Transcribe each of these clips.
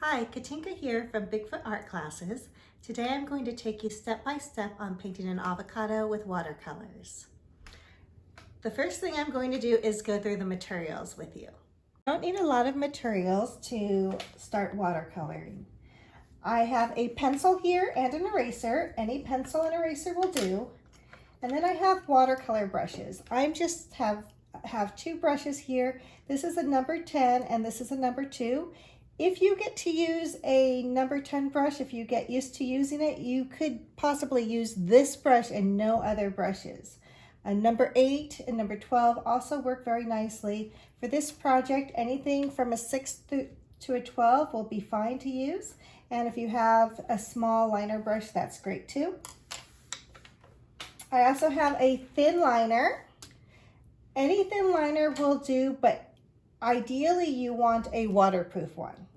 Hi, Katinka here from Bigfoot Art Classes. Today I'm going to take you step by step on painting an avocado with watercolors. The first thing I'm going to do is go through the materials with you. I don't need a lot of materials to start watercoloring. I have a pencil here and an eraser. Any pencil and eraser will do. And then I have watercolor brushes. I just have two brushes here. This is a number 10 and this is a number 2. If you get to use a number 10 brush, if you get used to using it, you could possibly use this brush and no other brushes. A number 8 and number 12 also work very nicely. For this project, anything from a 6 to a 12 will be fine to use. And if you have a small liner brush, that's great too. I also have a thin liner. Any thin liner will do, but ideally you want a waterproof one.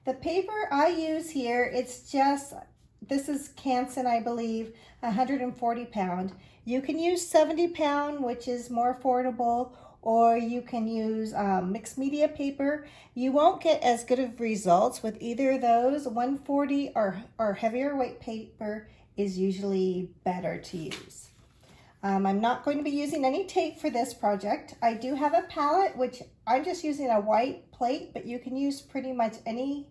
The paper I use here, this is Canson, I believe, 140 pound. You can use 70 pound, which is more affordable, or you can use mixed media paper. You won't get as good of results with either of those. 140 or heavier weight paper is usually better to use. I'm not going to be using any tape for this project. I do have a palette, which I'm just using a white plate, but you can use pretty much any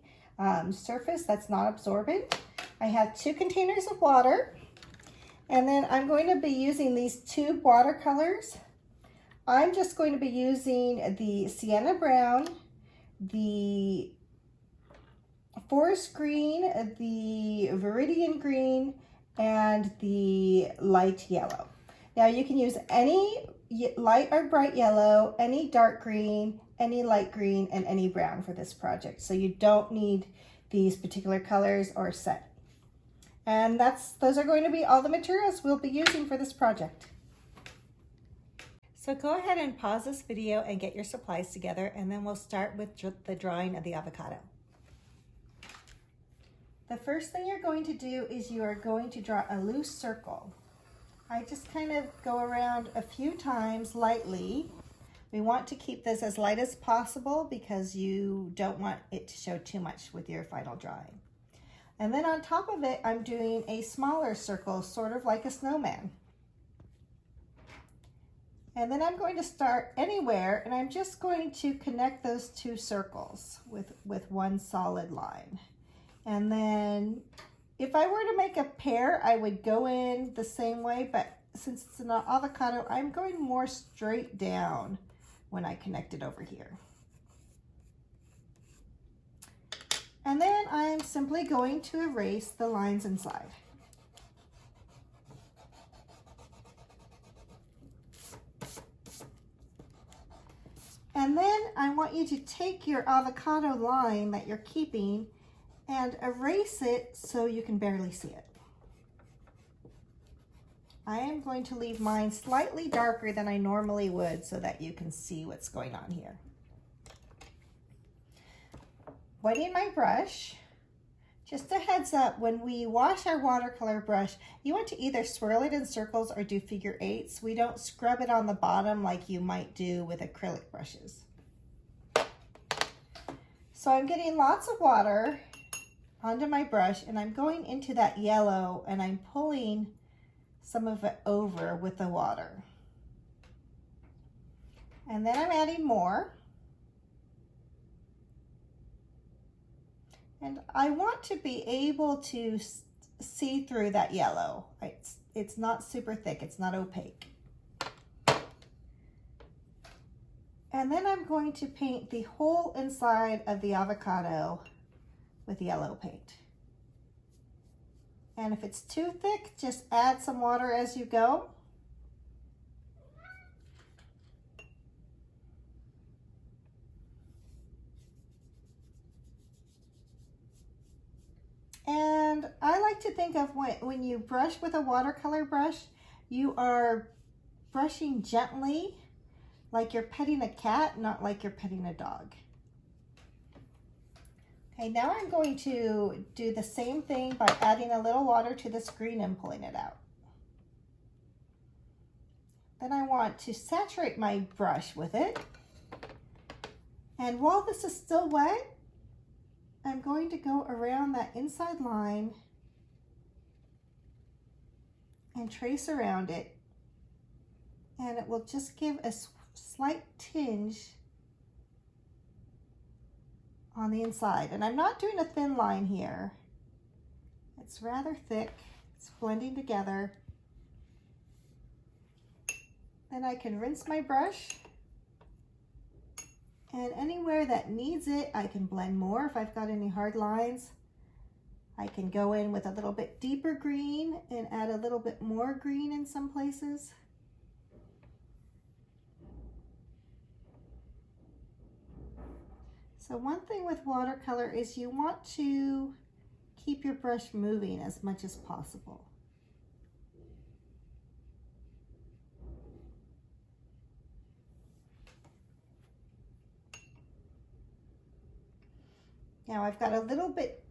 surface that's not absorbent. I have 2 containers of water, and then I'm going to be using these tube watercolors. I'm just going to be using the Sienna Brown, the Forest Green, the Viridian Green, and the light yellow. Now you can use any light or bright yellow, any dark green, any light green, and any brown for this project. So you don't need these particular colors or set. And those are going to be all the materials we'll be using for this project. So go ahead and pause this video and get your supplies together, and then we'll start with the drawing of the avocado. The first thing you're going to do is you are going to draw a loose circle. I just kind of go around a few times lightly. We want to keep this as light as possible because you don't want it to show too much with your final drawing. And then on top of it, I'm doing a smaller circle, sort of like a snowman. And then I'm going to start anywhere, and I'm just going to connect those 2 circles with one solid line. And then if I were to make a pear, I would go in the same way, but since it's an avocado, I'm going more straight down when I connect it over here. And then I'm simply going to erase the lines inside. And then I want you to take your avocado line that you're keeping and erase it so you can barely see it. I am going to leave mine slightly darker than I normally would so that you can see what's going on here. Wetting my brush. Just a heads up, when we wash our watercolor brush, you want to either swirl it in circles or do figure 8s. We don't scrub it on the bottom like you might do with acrylic brushes. So I'm getting lots of water onto my brush, and I'm going into that yellow, and I'm pulling some of it over with the water. And then I'm adding more. And I want to be able to see through that yellow. It's not super thick, it's not opaque. And then I'm going to paint the whole inside of the avocado with yellow paint. And if it's too thick, just add some water as you go. And I like to think of when you brush with a watercolor brush, you are brushing gently, like you're petting a cat, not like you're petting a dog. Okay, now I'm going to do the same thing by adding a little water to the screen and pulling it out. Then I want to saturate my brush with it. And while this is still wet, I'm going to go around that inside line and trace around it. And it will just give a slight tinge on the inside. And I'm not doing a thin line here. It's rather thick. It's blending together. Then I can rinse my brush. And anywhere that needs it, I can blend more. If I've got any hard lines, I can go in with a little bit deeper green and add a little bit more green in some places. So one thing with watercolor is you want to keep your brush moving as much as possible. Now I've got a little bit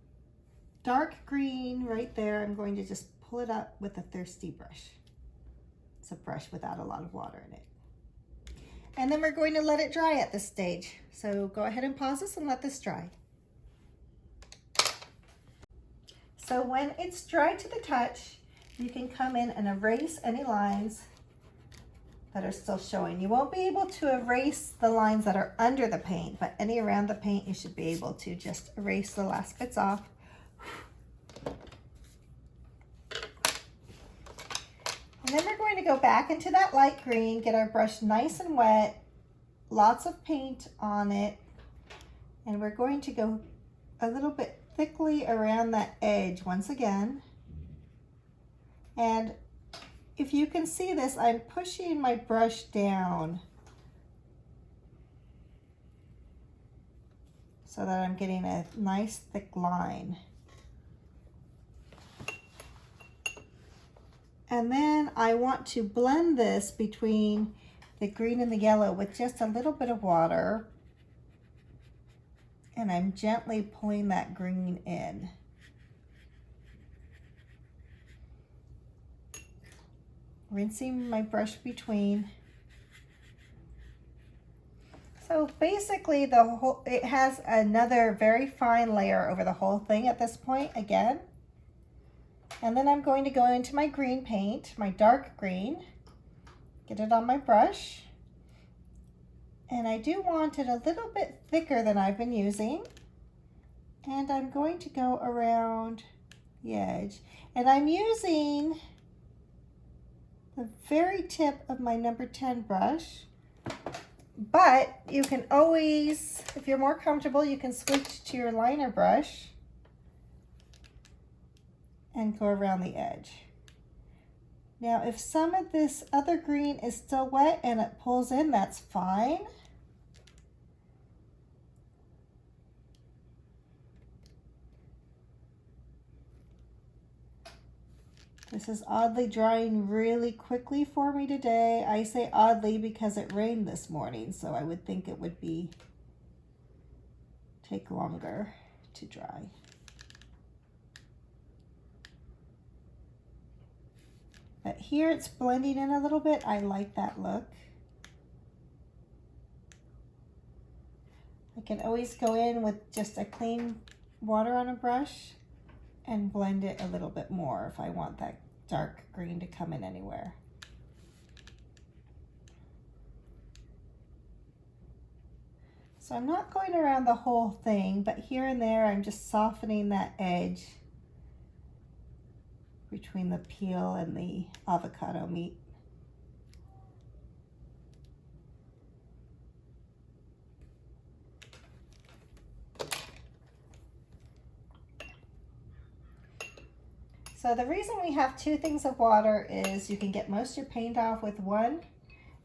dark green right there. I'm going to just pull it up with a thirsty brush. It's a brush without a lot of water in it. And then we're going to let it dry at this stage. So go ahead and pause this and let this dry. So when it's dry to the touch, you can come in and erase any lines that are still showing. You won't be able to erase the lines that are under the paint, but any around the paint you should be able to just erase the last bits off. And then we're going to go back into that light green, get our brush nice and wet, lots of paint on it, and we're going to go a little bit thickly around that edge once again. And if you can see this, I'm pushing my brush down so that I'm getting a nice thick line. And then I want to blend this between the green and the yellow with just a little bit of water. And I'm gently pulling that green in. Rinsing my brush between. So basically it has another very fine layer over the whole thing at this point again. And then I'm going to go into my green paint, my dark green, get it on my brush. And I do want it a little bit thicker than I've been using. And I'm going to go around the edge. And I'm using the very tip of my number 10 brush. But you can always, if you're more comfortable, you can switch to your liner brush and go around the edge. Now, if some of this other green is still wet and it pulls in, that's fine. This is oddly drying really quickly for me today. I say oddly because it rained this morning, so I would think it would take longer to dry. But here it's blending in a little bit. I like that look. I can always go in with just a clean water on a brush and blend it a little bit more if I want that dark green to come in anywhere. So I'm not going around the whole thing, but here and there I'm just softening that edge between the peel and the avocado meat. So the reason we have 2 things of water is you can get most of your paint off with one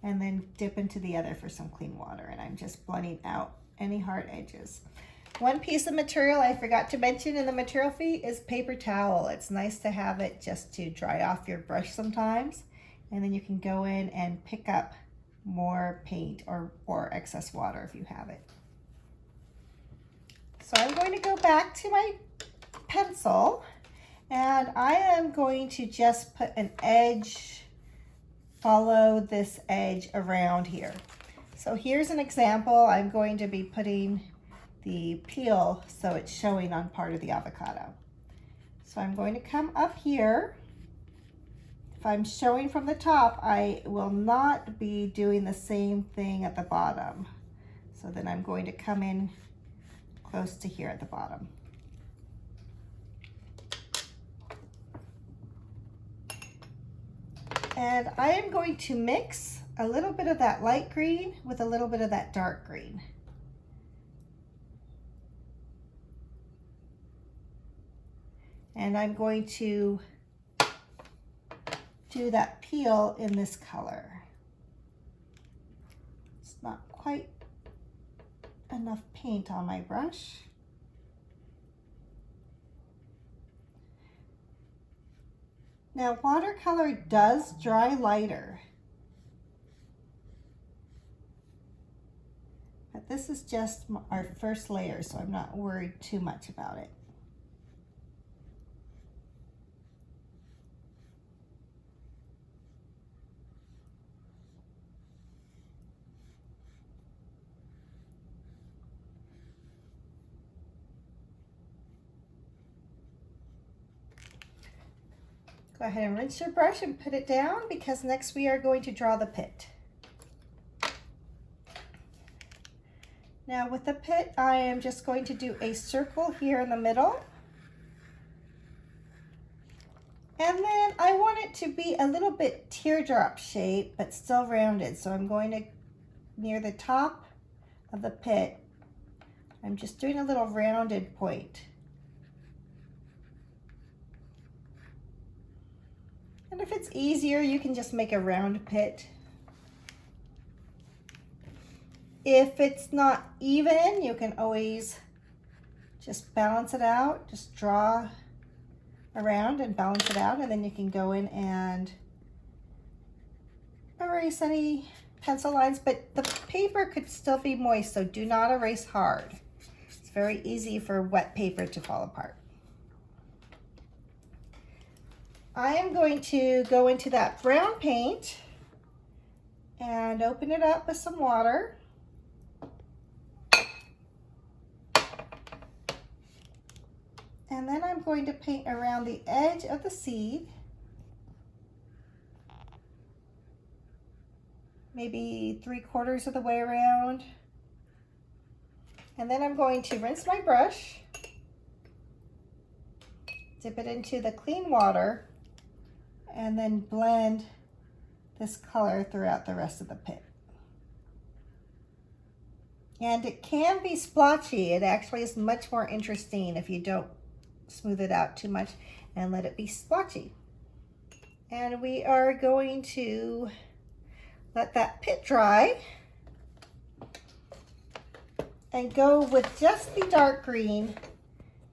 and then dip into the other for some clean water. And I'm just blending out any hard edges. One piece of material I forgot to mention in the material fee is paper towel. It's nice to have it just to dry off your brush sometimes. And then you can go in and pick up more paint or excess water if you have it. So I'm going to go back to my pencil and I am going to just put an edge, follow this edge around here. So here's an example. I'm going to be putting the peel so it's showing on part of the avocado. So I'm going to come up here. If I'm showing from the top, I will not be doing the same thing at the bottom. So then I'm going to come in close to here at the bottom. And I am going to mix a little bit of that light green with a little bit of that dark green. And I'm going to do that peel in this color. It's not quite enough paint on my brush. Now, watercolor does dry lighter, but this is just our first layer, so I'm not worried too much about it. Go ahead and rinse your brush and put it down, because next we are going to draw the pit. Now with the pit, I am just going to do a circle here in the middle. And then I want it to be a little bit teardrop shape, but still rounded. So I'm going to, near the top of the pit, I'm just doing a little rounded point. And if it's easier, you can just make a round pit. If it's not even, you can always just balance it out. Just draw around and balance it out, and then you can go in and erase any pencil lines, but the paper could still be moist, so do not erase hard. It's very easy for wet paper to fall apart. I am going to go into that brown paint and open it up with some water. And then I'm going to paint around the edge of the seed. Maybe 3/4 of the way around. And then I'm going to rinse my brush, dip it into the clean water, and then blend this color throughout the rest of the pit. And it can be splotchy. It actually is much more interesting if you don't smooth it out too much and let it be splotchy. And we are going to let that pit dry and go with just the dark green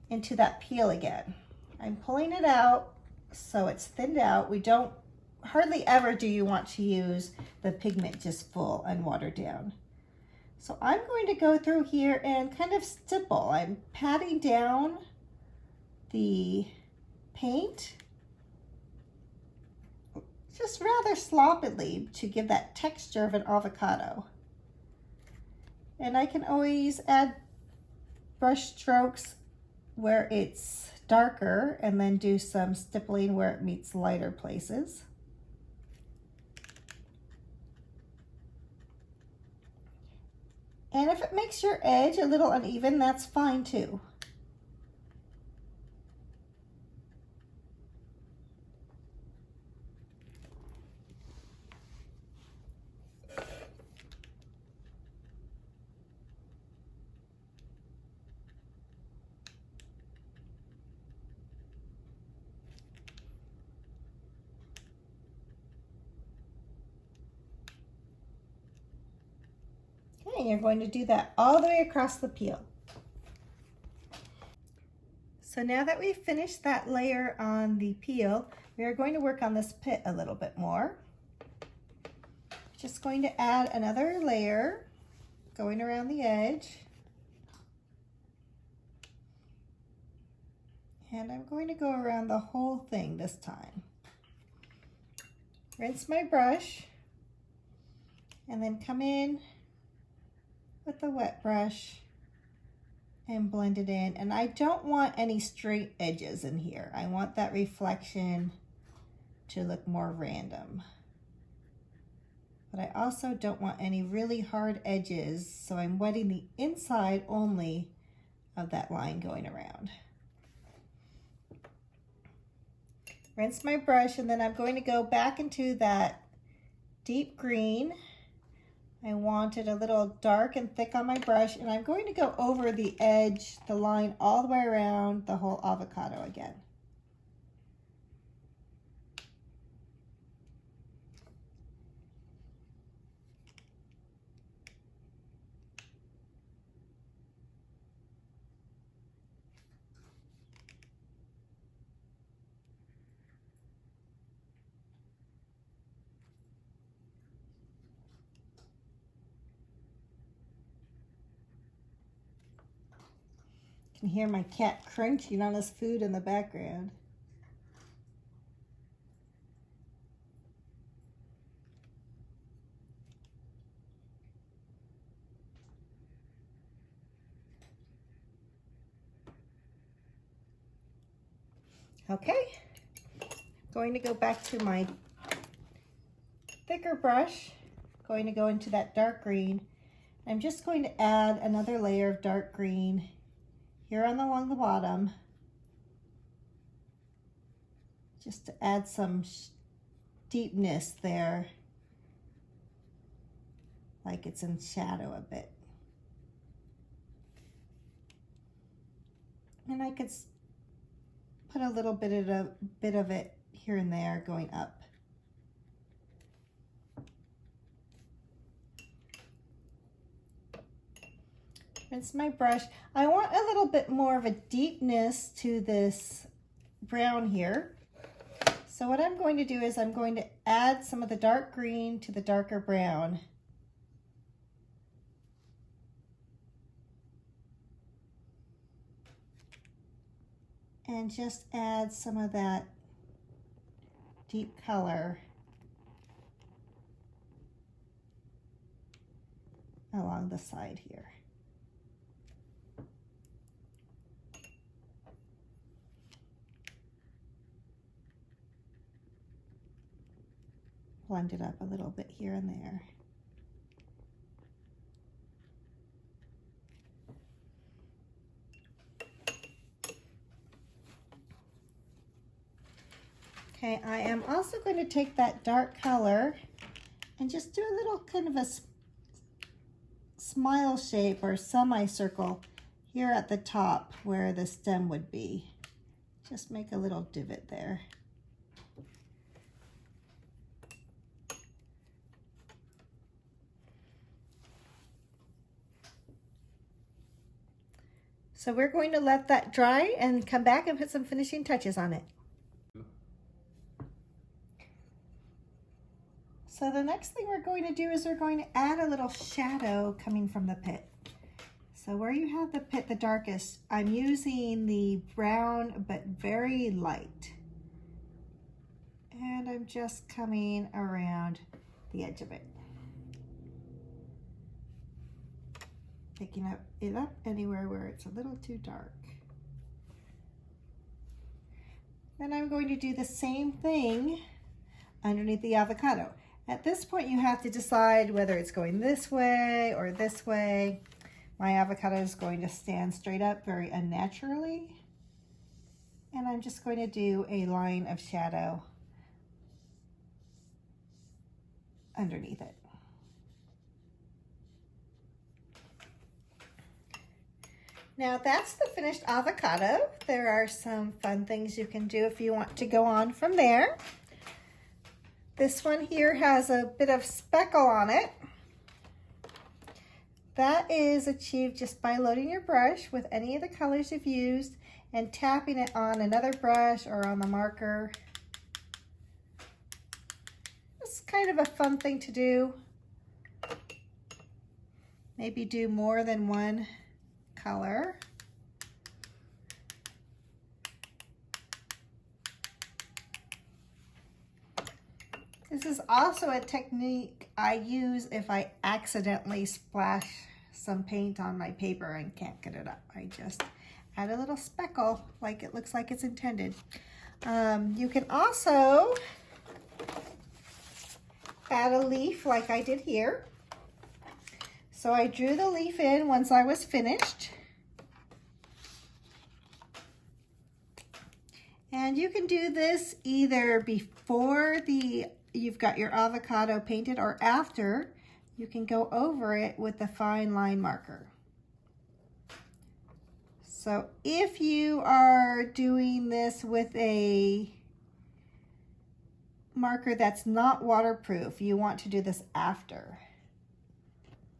into that peel again. I'm pulling it out so it's thinned out. We don't, hardly ever do you want to use the pigment just full and watered down. So I'm going to go through here and kind of stipple. I'm patting down the paint just rather sloppily to give that texture of an avocado. And I can always add brush strokes where it's darker and then do some stippling where it meets lighter places. And if it makes your edge a little uneven, that's fine too. And you're going to do that all the way across the peel. So now that we've finished that layer on the peel, we are going to work on this pit a little bit more. Just going to add another layer going around the edge. And I'm going to go around the whole thing this time. Rinse my brush and then come in with the wet brush and blend it in. And I don't want any straight edges in here. I want that reflection to look more random. But I also don't want any really hard edges, so I'm wetting the inside only of that line going around. Rinse my brush, and then I'm going to go back into that deep green. I want it a little dark and thick on my brush, and I'm going to go over the edge, the line all the way around the whole avocado again. You can hear my cat crunching on his food in the background. Okay, going to go back to my thicker brush, going to go into that dark green. I'm just going to add another layer of dark green here along the bottom, just to add some deepness there, like it's in shadow a bit. And I could put a little bit of it here and there going up. Rinse my brush. I want a little bit more of a deepness to this brown here. So what I'm going to do is I'm going to add some of the dark green to the darker brown. And just add some of that deep color along the side here. Blend it up a little bit here and there. Okay, I am also going to take that dark color and just do a little kind of a smile shape or semicircle here at the top where the stem would be. Just make a little divot there. So we're going to let that dry and come back and put some finishing touches on it. So the next thing we're going to do is we're going to add a little shadow coming from the pit. So where you have the pit the darkest, I'm using the brown but very light. And I'm just coming around the edge of it. Picking it up anywhere where it's a little too dark. Then I'm going to do the same thing underneath the avocado. At this point you have to decide whether it's going this way or this way. My avocado is going to stand straight up very unnaturally. And I'm just going to do a line of shadow underneath it. Now that's the finished avocado. There are some fun things you can do if you want to go on from there. This one here has a bit of speckle on it. That is achieved just by loading your brush with any of the colors you've used and tapping it on another brush or on the marker. It's kind of a fun thing to do. Maybe do more than one color. This is also a technique I use if I accidentally splash some paint on my paper and can't get it up. I just add a little speckle like it looks like it's intended. You can also add a leaf like I did here. So I drew the leaf in once I was finished. And you can do this either before you've got your avocado painted or after. You can go over it with a fine line marker. So if you are doing this with a marker that's not waterproof, you want to do this after.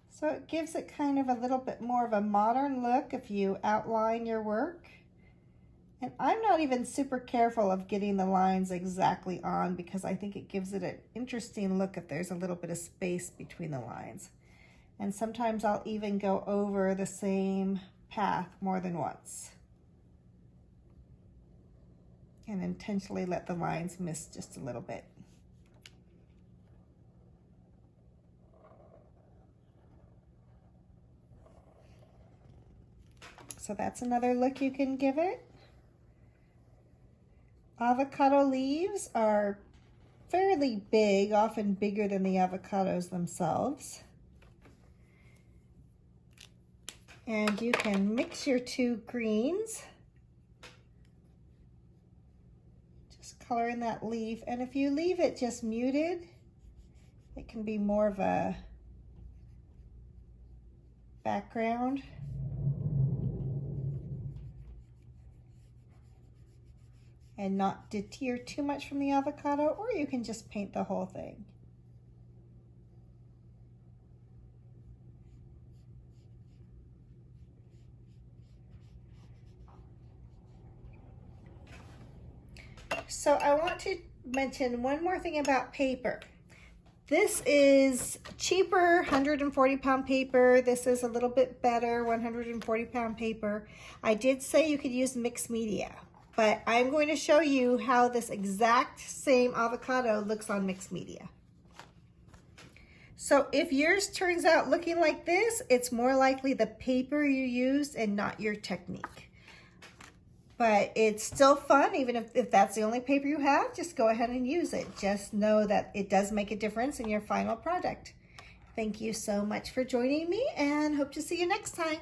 So it gives it kind of a little bit more of a modern look if you outline your work. And I'm not even super careful of getting the lines exactly on because I think it gives it an interesting look if there's a little bit of space between the lines. And sometimes I'll even go over the same path more than once and intentionally let the lines miss just a little bit. So that's another look you can give it. Avocado leaves are fairly big, often bigger than the avocados themselves. And you can mix your two greens. Just color in that leaf. And if you leave it just muted, it can be more of a background. And not deter too much from the avocado, or you can just paint the whole thing. So I want to mention one more thing about paper. This is cheaper 140-pound paper. This is a little bit better 140-pound paper. I did say you could use mixed media, but I'm going to show you how this exact same avocado looks on mixed media. So if yours turns out looking like this, it's more likely the paper you used and not your technique. But it's still fun, even if that's the only paper you have, just go ahead and use it. Just know that it does make a difference in your final product. Thank you so much for joining me and hope to see you next time.